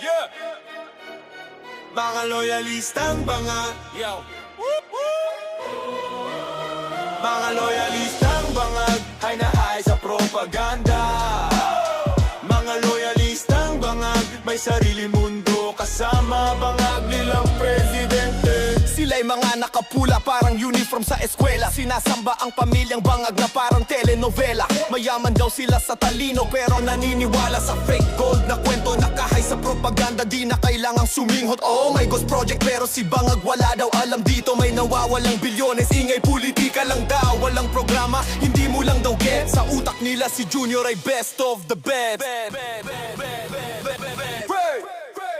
Yeah. Mga loyalistang bangag. Yo. Mga loyalistang bangag ay nahay sa propaganda. Mga loyalistang bangag may sarili mundo kasama bangag nilang presidente. Sila'y mga nakapula parang uniform sa eskwela. Sinasamba ang pamilyang bangag na parang telenovela. Mayaman daw sila sa talino pero naniniwala sa fake gold na kwento. Nakahay sa propaganda, di na kailangang suminghot. Oh my Ghost Project pero si bangag wala daw alam dito. May nawawalang bilyones, ingay politika lang daw. Walang programa, hindi mo lang daw get. Sa utak nila si Junior ay best of the best.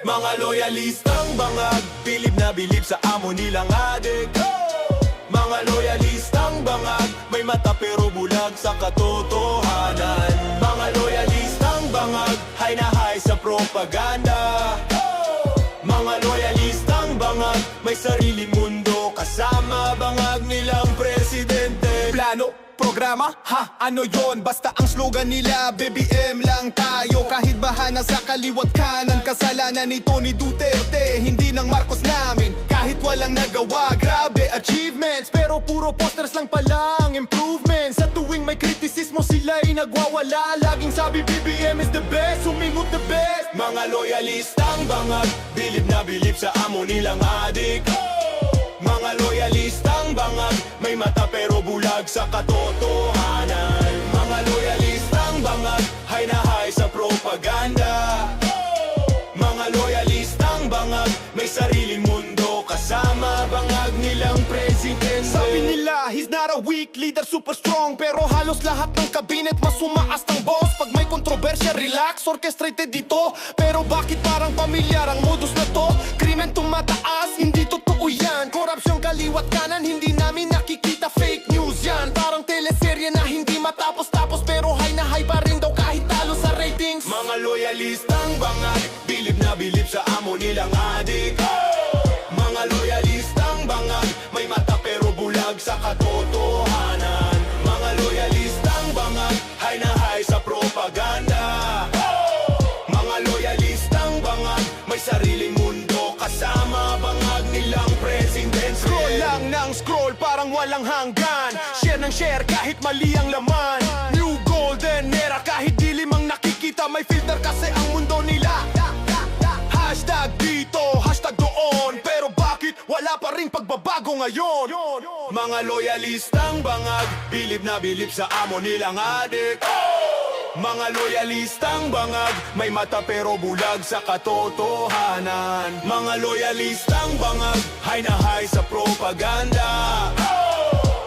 Mga loyalistang bangag, bilib na bilib sa amo nilang adik. Mga loyalistang bangag, may mata pero bulag sa katotohanan. Mga loyalistang bangag, hay na hay sa propaganda. Mga loyalistang bangag, may sariling mundo kasama bangag nilang presidente. Plano, programa, ha? Ano yon? Basta ang slogan nila, BBM lang tayo. Kahit bahana sa kaliwat kanan, kasalanan ni Tony Duterte, hindi ng Marcos namin. Kahit walang nagawa, grabe achievements, pero puro posters lang palang improvements. Sa tuwing may kritisismo sila'y nagwawala. Laging sabi BBM is the best, sumingot the best. Mga loyalistang bangag, bilib na bilib sa amo nilang adik. Mga loyalistang bangag, may mata pero bulag sa katotohanan. Mga loyalistang bangag, hay na hay sa propaganda. Mga loyalistang bangag, may sariling mundo kasama bangag nilang presidente. Sabi nila, he's not a weak leader, super strong. Pero halos lahat ng kabinet mas sumaas ng boss. Pag may kontrobersya, relax, orchestrated dito. Pero bakit parang pamilyar ang modus na to? Krimen tumataas, hindi totoo yan. Korupsyon kaliwat kanan, hindi namin nakikita, fake news yan. Parang teleserye na hindi matapos-tapos, pero high na high pa rin daw kahit talo sa ratings. Mga loyalistang bangag, bilib na bilib sa amo nilang adik. Mga loyalistang bangag, may mata pero bulag sa katotohanan. Mga loyalistang bangag, hay na hay sa propaganda. Mga loyalistang bangag, may sariling mundo kasama bangag nilang presidente. Scroll lang ng scroll, parang walang hanggan. Share ng share kahit mali ang laman. New golden era kahit dilim ang nakikita. May filter kasi ang mundo nila. Hashtag dito, hashtag doon. Pero bakit wala pa ring pagbabago ngayon? Mga loyalistang bangag, bilib na bilib sa amo nilang adik. Mga loyalistang bangag, may mata pero bulag sa katotohanan. Mga loyalistang bangag, hay na hay sa propaganda.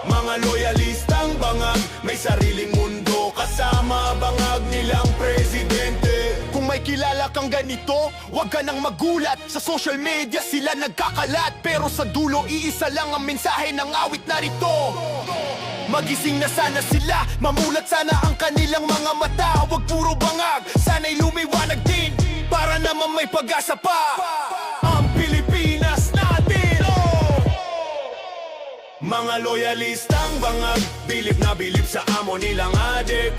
Mga loyalistang bangag, may sariling mundo kasama bangag nilang presidente. Kung may kilala kang ganito, wag ka nang magulat. Sa social media sila nagkakalat, pero sa dulo iisa lang ang mensahe ng awit na rito. Magising na sana sila, mamulat sana ang kanilang mga mata. Wag puro bangag, sana'y lumiwanag din, para naman may pag-asa pa ang Pilipinas natin. Mga loyalistang bangag, bilib na bilib sa amo nilang adik.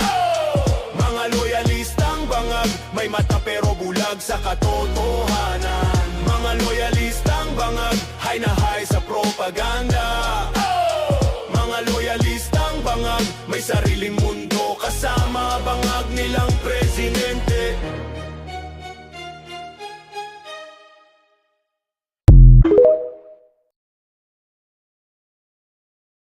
Mga loyalistang bangag, may mata pero bulag sa katotohanan. Mga loyalistang bangag, hay na hay sa propaganda. Mga loyalistang bangag, may sariling mundo kasama bangag nilang presidente.